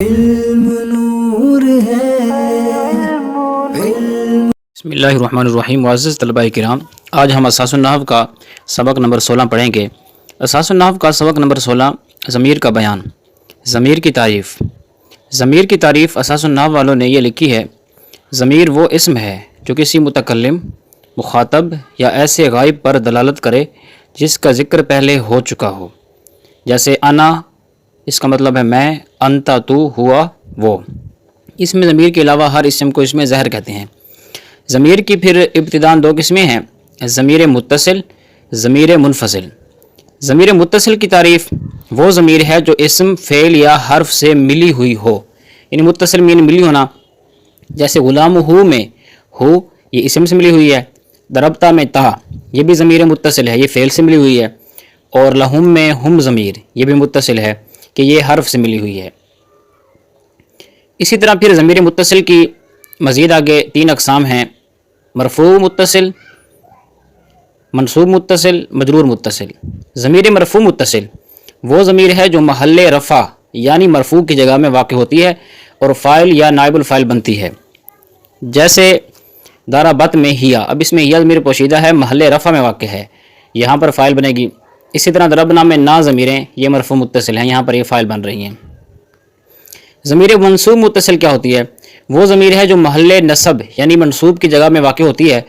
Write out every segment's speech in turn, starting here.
علم نور ہے۔ بسم اللہ الرحمن الرحیم۔ معزز طلباء کرام، آج ہم اساس النحو کا سبق نمبر 16 پڑھیں گے۔ اساس النحو کا سبق نمبر 16 ضمیر کا بیان۔ ضمیر کی تعریف۔ ضمیر کی تعریف اساس النحو والوں نے یہ لکھی ہے: ضمیر وہ اسم ہے جو کسی متکلم، مخاطب یا ایسے غائب پر دلالت کرے جس کا ذکر پہلے ہو چکا ہو، جیسے انا، اس کا مطلب ہے میں، انتا تو، ہوا وہ۔ اس میں ضمیر کے علاوہ ہر اسم کو اس میں ظاہر کہتے ہیں۔ ضمیر کی پھر ابتداً دو قسمیں ہیں: ضمیر متصل، ضمیر منفصل۔ ضمیر متصل کی تعریف وہ ضمیر ہے جو اسم، فعل یا حرف سے ملی ہوئی ہو، یعنی متصل مین ملی ہونا، جیسے غلام ہو میں ہو یہ اسم سے ملی ہوئی ہے، ضربتا میں تا یہ بھی ضمیر متصل ہے، یہ فعل سے ملی ہوئی ہے، اور لہم میں ہم ضمیر یہ بھی متصل ہے کہ یہ حرف سے ملی ہوئی ہے۔ اسی طرح پھر ضمیر متصل کی مزید آگے 3 اقسام ہیں: مرفوع متصل، منصوب متصل، مجرور متصل۔ ضمیر مرفوع متصل وہ ضمیر ہے جو محل رفع یعنی مرفوع کی جگہ میں واقع ہوتی ہے اور فاعل یا نائب الفاعل بنتی ہے، جیسے ضربت میں ہیا، اب اس میں ہیا ضمیر پوشیدہ ہے، محل رفع میں واقع ہے، یہاں پر فاعل بنے گی۔ اسی طرح ضربنا میں نا ضمیریں یہ مرفوع متصل ہیں، یہاں پر یہ فاعل بن رہی ہیں۔ ضمیر منصوب متصل کیا ہوتی ہے؟ وہ ضمیر ہے جو محل نصب یعنی منصوب کی جگہ میں واقع ہوتی ہے،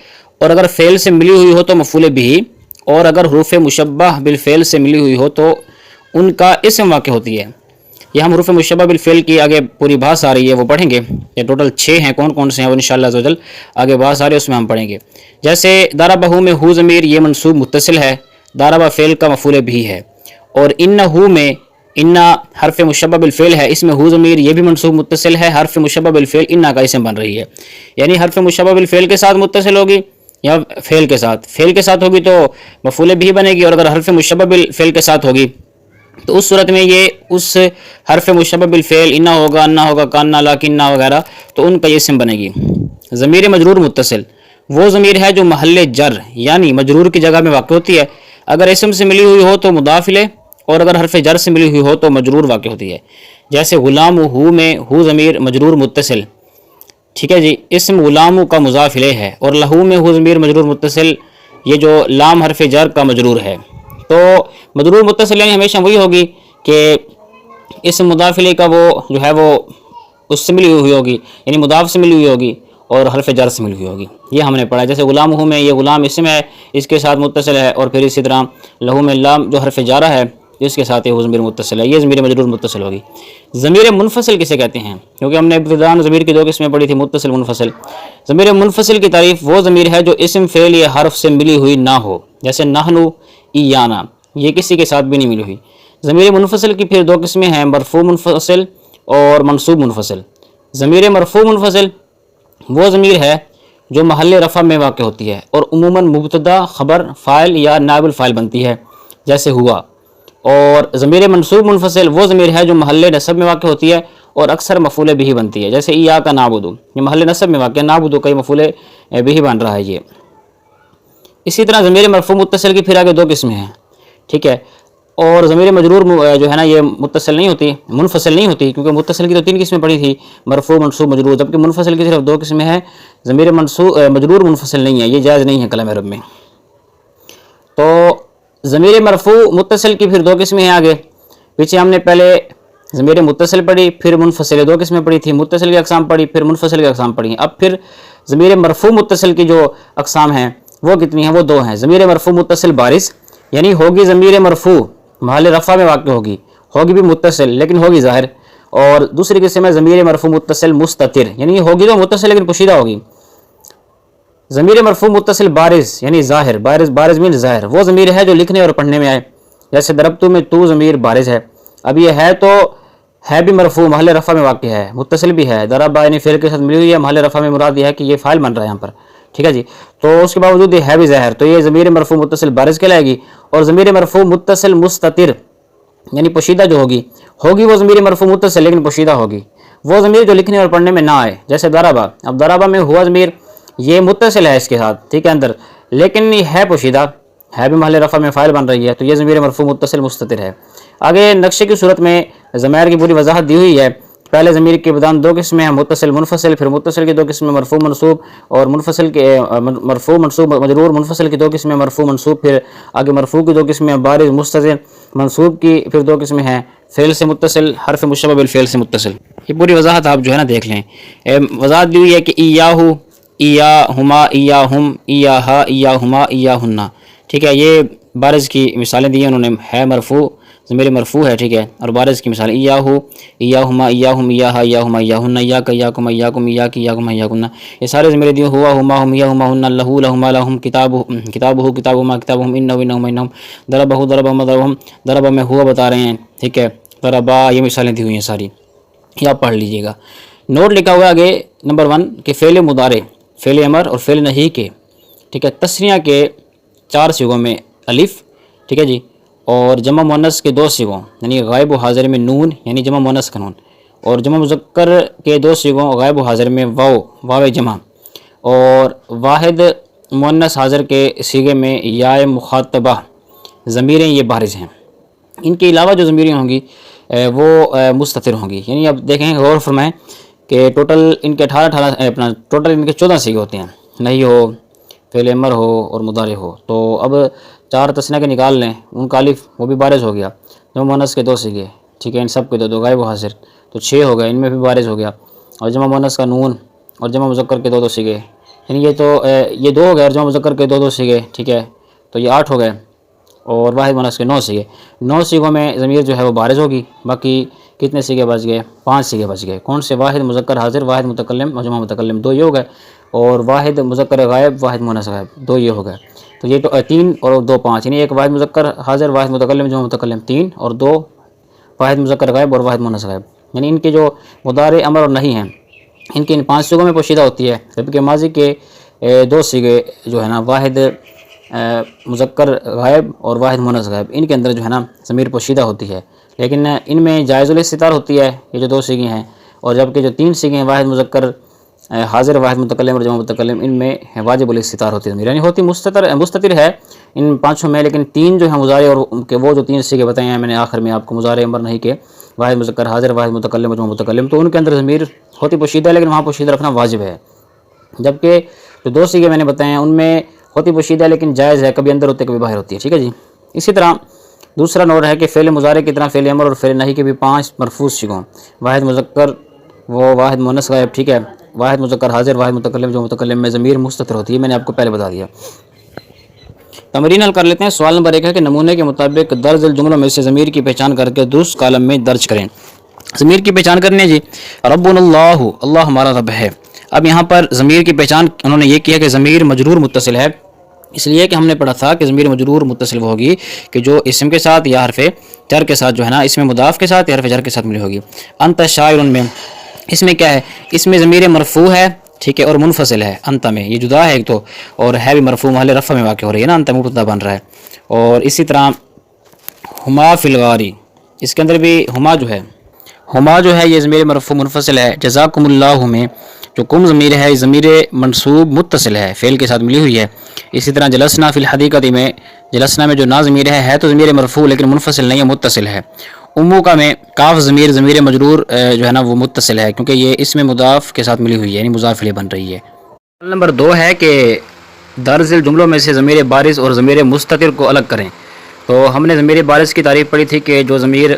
اور اگر فعل سے ملی ہوئی ہو تو مفعول بھی، اور اگر حروف مشبہ بالفعل سے ملی ہوئی ہو تو ان کا اسم واقع ہوتی ہے۔ یہ ہم حروف مشبہ بالفعل کی آگے پوری بحث آ رہی ہے، وہ پڑھیں گے۔ یہ ٹوٹل 6 ہیں، کون کون سے ہیں وہ انشاءاللہ عز و جل آگے بحث آ رہی ہے، اس میں ہم پڑھیں گے۔ جیسے ضربہ میں ہو ضمیر یہ منصوب متصل ہے، ضربہ فعل کا مفعول بھی ہے، اور انہ میں انا حرف مشبہ بالفعل ہے، اس میں ہو ضمیر یہ بھی منصوب متصل ہے، حرف مشبہ بالفعل انا کا اسم بن رہی ہے، یعنی حرف مشبہ بالفعل کے ساتھ متصل ہوگی یا فعل کے ساتھ ہوگی تو مفعول بھی بنے گی، اور اگر حرف مشبہ بالفعل کے ساتھ ہوگی تو اس صورت میں یہ اس حرف مشبہ بالفعل انا ہوگا، انا ہوگا، کانا، لاکنہ وغیرہ، تو ان کا یہ اسم بنے گی۔ ضمیر مجرور متصل وہ ضمیر ہے جو محل جر یعنی مجرور کی جگہ میں واقع ہوتی ہے، اگر اسم سے ملی ہوئی ہو تو مضاف الیہ، اور اگر حرف جر سے ملی ہوئی ہو تو مجرور واقع ہوتی ہے، جیسے غلام ہو میں ہو ضمیر مجرور متصل، ٹھیک ہے جی، اسم غلام کا مضاف الیہ ہے، اور لہو میں ہو ضمیر مجرور متصل یہ جو لام حرف جر کا مجرور ہے۔ تو مجرور متصل یعنی ہمیشہ وہی ہوگی کہ اسم مضاف الیہ کا وہ جو ہے وہ اس سے ملی ہوئی ہوگی، یعنی مضاف سے ملی ہوئی ہوگی اور حرف جر سے ملی ہوئی ہوگی، یہ ہم نے پڑھا ہے۔ جیسے غلام ہو میں یہ غلام اسم ہے، اس کے ساتھ متصل ہے، اور پھر اسی طرح لہو میں لام جو حرف جارہ ہے جس کے ساتھ یہ ضمیر متصل ہے، یہ ضمیر مجرور متصل ہوگی۔ ضمیر منفصل کسے کہتے ہیں؟ کیونکہ ہم نے ابتداً ضمیر کی 2 قسمیں پڑھی تھی، متصل منفصل۔ ضمیر منفصل کی تعریف وہ ضمیر ہے جو اسم، فعل یا حرف سے ملی ہوئی نہ ہو، جیسے نحنو، ایانا، یہ کسی کے ساتھ بھی نہیں ملی ہوئی۔ ضمیر منفصل کی پھر 2 قسمیں ہیں: مرفوع منفصل اور منصوب منفصل۔ ضمیر مرفوع منفصل وہ ضمیر ہے جو محل رفع میں واقع ہوتی ہے اور عموماً مبتدا، خبر، فاعل یا نائب الفاعل بنتی ہے، جیسے ہوا۔ اور ضمیر منصوب منفصل وہ ضمیر ہے جو محل نصب میں واقع ہوتی ہے اور اکثر مفعول بھی بنتی ہے، جیسے ایاک نعبد، یہ محل نصب میں واقع ہے، نعبد کا مفعول بھی بن رہا ہے یہ۔ اسی طرح ضمیر مرفوع متصل کی پھر آگے 2 قسمیں ہیں، ٹھیک ہے، اور ضمیر مجرور جو ہے نا یہ متصل نہیں ہوتی، منفصل نہیں ہوتی، کیونکہ متصل کی تو 3 قسمیں پڑھی تھی، مرفوع، منصوب، مجرور، جبکہ منفصل کی صرف 2 قسمیں ہیں۔ ضمیر مجرور منفصل نہیں ہے، یہ جائز نہیں ہے کلام عرب میں۔ تو ضمیر مرفوع متصل کی پھر 2 قسمیں ہیں آگے، پیچھے ہم نے پہلے ضمیر متصل پڑھی، پھر منفصل 2 قسمیں پڑھی تھی، متصل کی اقسام پڑھی، پھر منفصل کی اقسام پڑھی ہیں۔ اب پھر ضمیر مرفوع متصل کی جو اقسام ہیں وہ کتنی ہیں؟ وہ 2 ہیں۔ ضمیر مرفوع متصل بارز، یعنی ہوگی ضمیر مرفوع محل رفع میں واقع ہوگی بھی متصل لیکن ہوگی ظاہر، اور دوسری قسم ہے ضمیر مرفوع متصل مستتر، یعنی ہوگی تو متصل لیکن پوشیدہ ہوگی۔ ضمیر مرفوع متصل بارز یعنی ظاہر، بارز مین ظاہر، وہ ضمیر ہے جو لکھنے اور پڑھنے میں آئے، جیسے ضربتو میں تو ضمیر بارز ہے، اب یہ ہے تو ہے بھی مرفوع، محل رفع میں واقع ہے، متصل بھی ہے، ضربہ یعنی فعل کے ساتھ ملی ہوئی ہے، محل رفع میں مراد یہ ہے کہ یہ فاعل بن رہا ہے یہاں پر، ٹھیک ہے جی، تو اس کے باوجود یہ ہے بھی ظاہر، تو یہ ضمیر مرفوع متصل بارز کہلائے گی۔ اور ضمیر مرفوع متصل مستتر یعنی پوشیدہ جو ہوگی وہ ضمیر مرفوع متصل لیکن پوشیدہ ہوگی، وہ ضمیر جو لکھنے اور پڑھنے میں نہ آئے، جیسے ضربہ، اب ضربہ میں ہوا ضمیر یہ متصل ہے اس کے ساتھ، ٹھیک ہے اندر، لیکن یہ ہے پوشیدہ، ہے بھی محل رفع میں فاعل بن رہی ہے، تو یہ ضمیر مرفوع متصل مستتر ہے۔ آگے نقشے کی صورت میں ضمائر کی پوری وضاحت دی ہوئی ہے پہلے ضمیر کی ابتداً دو قسمیں ہیں، متصل منفصل، پھر متصل کی دو قسمیں مرفوع منصوب، اور منفصل کے مرفوع منصوب مجرور، منفصل کی دو قسمیں مرفوع منصوب، پھر آگے مرفوع کی دو قسمیں بارز مستتر، منصوب کی پھر دو قسمیں ہیں فعل سے متصل، حرف مشبہ بالفعل سے متصل۔ یہ پوری وضاحت آپ جو ہے نا دیکھ لیں۔ وضاحت دی ہوئی ہے کہ ایاہو، ایاہما، ایاہم، ایاہا، ایاہما، ایاہنہ، ٹھیک ہے، یہ بارز کی مثالیں دی ہیں انہوں نے، ہے مرفوع، ضمیر مرفوع ہے، ٹھیک ہے، اور بارز کی مثال ایاہو، ایاہما، ایاہم، ایاہا، ایاہما، ایاہنہ، ایاک، ایاکم، ایاکم، ایاکی، ایاکم، ایاکنہ، یہ سارے ضمیر دیے، ہوا، ہما، ہم، یا، ہما، ہنہ، لہو، لہما، لہم، کتابہ، کتابہما، کتابہم، انہو، انہم، انہم، ضربہ، ضربہما، ضربہم، ضربہ میں ہوا بتا رہے ہیں، ٹھیک ہے، ضربہ، یہ مثالیں دی ہوئی ہیں ساری، یہ آپ پڑھ لیجئے گا۔ نوٹ لکھا ہوا ہے آگے نمبر 1 کہ فعل مضارع، فعل امر اور فعل نہی کے، ٹھیک ہے، تثنیہ کے 4 صیغوں میں الف، ٹھیک ہے جی، اور جمع مؤنث کے 2 صیغوں یعنی غائب و حاضر میں نون یعنی جمع مؤنث کا نون، اور جمع مذکر کے 2 صیغوں غائب و حاضر میں واو، واو جمع، اور واحد مؤنث حاضر کے صیغے میں یا مخاطبہ، ضمیریں یہ بارز ہیں۔ ان کے علاوہ جو ضمیریں ہوں گی وہ مستتر ہوں گی، یعنی اب دیکھیں غور فرمائیں کہ ٹوٹل ان کے 18 ٹوٹل ان کے 14 صیغے ہوتے ہیں، نہی ہو، فعل امر ہو اور مضارع ہو، تو اب 4 تثنیہ کے نکال لیں، ان کا الف وہ بھی بارز ہو گیا، جمع مؤنث کے 2 صیغے، ٹھیک ہے، ان سب کے 2 غائب و حاضر، تو 6 ہو گئے، ان میں بھی بارز ہو گیا، اور جمع مؤنث کا نون اور جمع مذکر کے 2 صیغے، یعنی یہ 2 ہو گئے، اور جمع مذکر کے 2 صیغے، ٹھیک ہے، تو یہ 8 ہو گئے، اور واحد مؤنث کے 9 صیغے، 9 صیغوں میں ضمیر جو ہے وہ بارز ہوگی، باقی کتنے صیغے بچ گئے؟ 5 صیغے بچ گئے، کون سے؟ واحد مذکر حاضر، واحد متکلم اور جمع متکلم، 2 یہ ہو گئے، اور واحد مذکر غائب، واحد مؤنث غائب، 2 یہ ہو گئے، تو یہ 3 اور 2 5، یعنی ایک واحد مذکر حاضر، واحد متکلم، جمع متکلم 3، اور 2 واحد مذکر غائب اور واحد مؤنث غائب، یعنی ان کے جو مضارع امر اور نہی ہیں ان کی ان 5 صیغوں میں پوشیدہ ہوتی ہے، جبکہ ماضی کے 2 صیغے جو ہے نا واحد مذکر غائب اور واحد مؤنث غائب، ان کے اندر جو ہے نا ضمیر پوشیدہ ہوتی ہے، لیکن ان میں جائز الاستتار ہوتی ہے، یہ جو 2 صیغے ہیں، اور جبکہ جو 3 صیغے ہیں واحد مذکر حاضر، واحد متکلم اور جمع متکلم، ان میں واجب الاستتار ہوتی ہے ضمیر، یعنی ہوتی مستتر ہے ان 5 میں، لیکن 3 جو ہیں مضارع اور ان کے وہ جو 3 صیغے بتائے ہیں میں نے آخر میں آپ کو، مضارع امر نہیں کے، واحد مذکر حاضر، واحد متکلم اور جمع متکلم، تو ان کے اندر ضمیر ہوتی پوشیدہ ہے، لیکن وہاں پوشیدہ رکھنا واجب ہے، جبکہ جو 2 صیغے میں نے بتائے ہیں ان میں ہوتی پوشیدہ ہے لیکن جائز ہے، کبھی اندر ہوتی ہے کبھی باہر ہوتی ہے، ٹھیک ہے جی۔ اسی طرح دوسرا نوٹ ہے کہ فعل مضارع کی طرح فعل امر اور فعل نہی کے بھی 5 مرفوع صیغوں، واحد مذکر وہ واحد مؤنث غائب، ٹھیک ہے، واحد مذکر حاضر، واحد متکلم، جو متکلم میں ضمیر مستتر ہوتی ہے، میں نے آپ کو پہلے بتا دیا۔ تمرین حل کر لیتے ہیں۔ سوال نمبر 1 ہے کہ نمونے کے مطابق درج الجملوں میں سے ضمیر کی پہچان کر کے درست کالم میں درج کریں۔ ضمیر کی پہچان کرنی ہے جی، ربنا اللہ، اللہ ہمارا رب ہے۔ اب یہاں پر ضمیر کی پہچان انہوں نے یہ کیا کہ ضمیر مجرور متصل ہے، اس لیے کہ ہم نے پڑھا تھا کہ ضمیر مجرور متصل وہ ہوگی کہ جو اسم کے ساتھ یا حرف جر کے ساتھ جو ہے نا، اسم مضاف کے ساتھ یا حرف جر کے ساتھ ملی ہوگی۔ انت شاعر میں اس میں کیا ہے؟ اس میں ضمیر مرفوع ہے، ٹھیک ہے، اور منفصل ہے، انت میں یہ جدا ہے ایک تو، اور ہے بھی مرفوع، محل رفع میں واقع ہو رہی ہے نا، انت مبتدا بن رہا ہے، اور اسی طرح ہما فی الغاری، اس کے اندر بھی ہما جو ہے یہ ضمیر مرفوع منفصل ہے۔ جزاکم اللہ میں جو کم ضمیر ہے، ضمیر منصوب متصل ہے، فعل کے ساتھ ملی ہوئی ہے۔ اسی طرح جلسنا فی الحدیقۃ میں، جلسنا میں جو نا ضمیر ہے تو ضمیر مرفوع لیکن منفصل نہیں ہے، متصل ہے۔ امو کا میں کاف ضمیر مجرور جو ہے نا وہ متصل ہے، کیونکہ یہ اسم مضاف کے ساتھ ملی ہوئی ہے، یعنی مضاف الیہ بن رہی ہے۔ نمبر 2 ہے کہ درج الجملوں میں سے ضمیر بارز اور ضمیر مستتر کو الگ کریں۔ تو ہم نے ضمیر بارز کی تعریف پڑھی تھی کہ جو ضمیر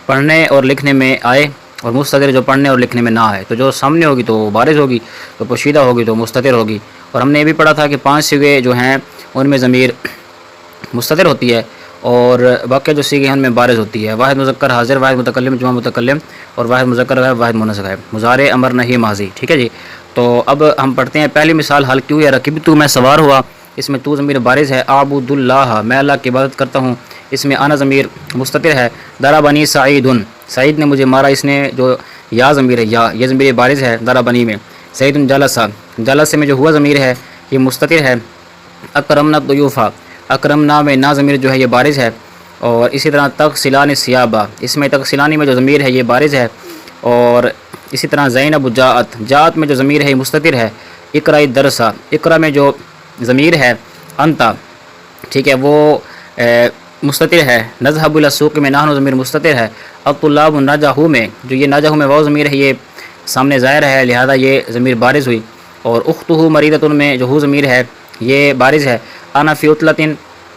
پڑھنے اور لکھنے میں آئے، اور مستتر جو پڑھنے اور لکھنے میں نہ آئے، تو جو سامنے ہوگی تو بارز ہوگی، تو پوشیدہ ہوگی تو مستتر ہوگی۔ اور ہم نے یہ بھی پڑھا تھا کہ 5 صیغے جو ہیں ان میں ضمیر مستتر ہوتی ہے، اور باقی جو صیغے ہیں ان میں بارز ہوتی ہے، واحد مذکر حاضر، واحد متکلم، جمع متکلم، اور واحد مذکر غائب، واحد مؤنث غائب، مضارع امر نہی ماضی، ٹھیک ہے جی۔ تو اب ہم پڑھتے ہیں پہلی مثال، حل کیوں یا رکبتو میں سوار ہوا، اس میں تو ضمیر بارز ہے، اعبد اللہ میں اللہ کی عبادت کرتا ہوں، اس میں انا ضمیر مستتر ہے، ضربنی سعید، سعید نے مجھے مارا، اس نے جو یا ضمیر ہے، یا یہ ضمیر بارز ہے ضربنی میں۔ سعید جلسہ، جلسہ میں جو ہوا ضمیر ہے یہ مستتر ہے۔ اکرمنا الضیوفا، اکرمنا میں نا ضمیر جو ہے یہ بارز ہے، اور اسی طرح تغسلان الثیابا، اس میں تغسلانی میں جو ضمیر ہے یہ بارز ہے، اور اسی طرح زینب جاءت، جاءت میں جو ضمیر ہے یہ مستتر ہے۔ اقرأ الدرس، اقرأ میں جو ضمیر ہے انتا، ٹھیک ہے، وہ مستتر ہے، نذهب الى السوق میں نحن ضمیر مستتر ہے، الطلاب نجحوا میں جو یہ نجحوا میں واو ضمیر ہے یہ سامنے ظاہر ہے لہذا یہ ضمیر بارز ہوئی، اور اختہ مریضۃ میں جو ہو ضمیر ہے یہ بارز ہے، انا فی عطلۃ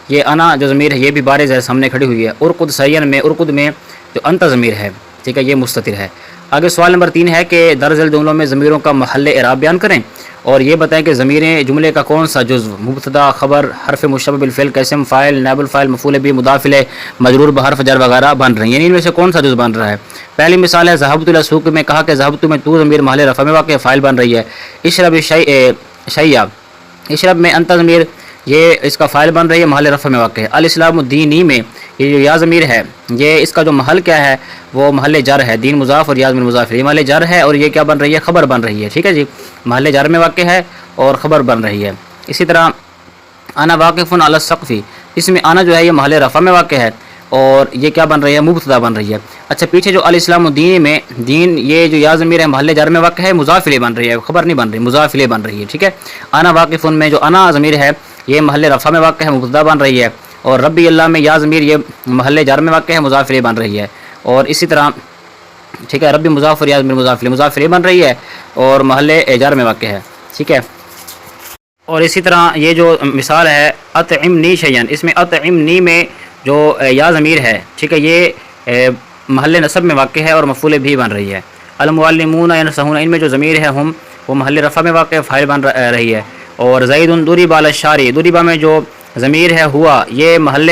یہ انا جو ضمیر ہے یہ بھی بارز ہے سامنے کھڑی ہوئی ہے، ارقد سعین میں ارقد میں جو انت ضمیر ہے ٹھیک ہے یہ مستتر ہے۔ آگے سوال نمبر 3 ہے کہ درج ذیل جملوں میں ضمیروں کا محل اعراب بیان کریں اور یہ بتائیں کہ ضمیریں جملے کا کون سا جزو مبتدا خبر حرف مشبہ بالفعل قسم فاعل نائب الفاعل مفعول به مضاف الیہ مجرور بحرف جر وغیرہ بن رہے ہیں، یعنی ان میں سے کون سا جز بن رہا ہے۔ پہلی مثال ہے ذهبت الى السوق میں کہا کہ ذهبت میں تو ضمیر محل رفع میں واقع فاعل بن رہی ہے، اشرب شیء اشرب میں انت ضمیر یہ اس کا فاعل بن رہی ہے محل رفع میں واقع ہے۔ الاسلام دینی میں یہ جو یا ضمیر ہے یہ اس کا جو محل کیا ہے وہ محل جر ہے، دین مضاف اور یا ضمیر مضاف یہ محل جر ہے اور یہ کیا بن رہی ہے خبر بن رہی ہے ٹھیک ہے جی، محل جر میں واقع ہے اور خبر بن رہی ہے۔ اسی طرح انا واقف علی السقف اس میں انا جو ہے یہ محل رفع میں واقع ہے اور یہ کیا بن رہی ہے مبتدا بن رہی ہے۔ اچھا پیچھے جو الاسلام الدین میں دین یہ جو یا ضمیر ہے محل جر میں واقع ہے مضاف الیہ بن رہی ہے خبر نہیں بن رہی مضاف الیہ بن رہی ہے ٹھیک ہے۔ انا واقف میں جو انا ضمیر ہے یہ محل رفع میں واقع ہے مبتدا بن رہی ہے، اور ربی اللہ میں یا ضمیر یہ محل جر میں واقع ہے مضاف الیہ بن رہی ہے، اور اسی طرح ٹھیک ہے ربی مضاف اور یا ضمیر مضاف الیہ بن رہی ہے اور محل جر میں واقع ہے ٹھیک ہے۔ اور اسی طرح یہ جو مثال ہے اطعمنی شیئا اس میں اطعمنی میں جو یا ضمیر ہے ٹھیک ہے یہ محل نصب میں واقع ہے اور مفعول بھی بن رہی ہے۔ المعلمون ینصحون ان میں جو ضمیر ہے ہم وہ محل رفع میں واقع فاعل بن رہی ہے، اور زید ضرب علی الشارع ضرب میں جو ضمیر ہے ہوا یہ محل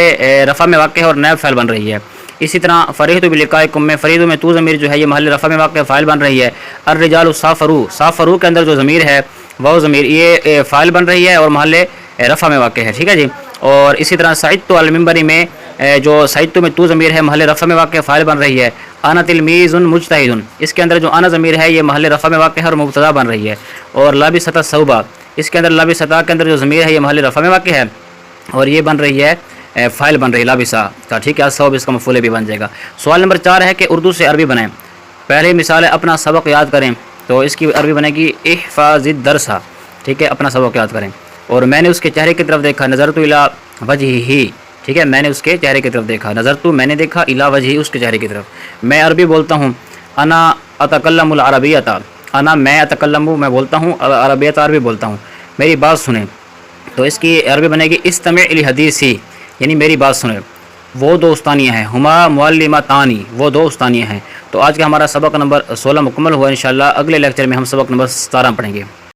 رفع میں واقع ہے اور نائب فاعل بن رہی ہے۔ اسی طرح فرحت بلقائکم میں فرحت میں تو ضمیر جو ہے یہ محل رفع میں واقع فاعل بن رہی ہے۔ الرجال سافروا کے اندر جو ضمیر ہے وہ ضمیر یہ فاعل بن رہی ہے اور محل رفع میں واقع ہے ٹھیک ہے جی۔ اور اسی طرح سعدت علی المنبر میں جو سعدت میں تو ضمیر ہے محل رفع میں واقع فاعل بن رہی ہے۔ انا تلمیذ مجتہد اس کے اندر جو انا ضمیر ہے یہ محل رفع میں واقع ہے اور مبتدا بن رہی ہے، اور لابست الثوب اس کے اندر لابست کے اندر جو ضمیر ہے یہ محل رفع میں واقع ہے اور یہ بن رہی ہے فاعل بن رہی ہے لابسہ کا ٹھیک ہے، الثوب اس کا مفعول بھی بن جائے گا۔ سوال نمبر 4 ہے کہ اردو سے عربی بنائیں۔ پہلی مثال ہے اپنا سبق یاد کریں تو اس کی عربی بنے گی احفظ الدرس ٹھیک ہے اپنا سبق یاد کریں، اور میں نے اس کے چہرے کی طرف دیکھا نظرت الی وجہہ ٹھیک ہے میں نے اس کے چہرے کی طرف دیکھا نظرت میں نے دیکھا الی وجہہ اس کے چہرے کی طرف۔ میں عربی بولتا ہوں انا اتکلم العربیۃ انا میں اتکلم میں بولتا ہوں عربیت عربی بولتا ہوں، میری بات سنیں تو اس کی عربی بنے گی استمع الی حدیثی یعنی میری بات سنیں۔ وہ دو استانیاں ہیں ہما معلمتانی وہ دو استانیاں ہیں۔ تو آج کا ہمارا سبق نمبر 16 مکمل ہوا، انشاءاللہ اگلے لیکچر میں ہم سبق نمبر 17 پڑھیں گے۔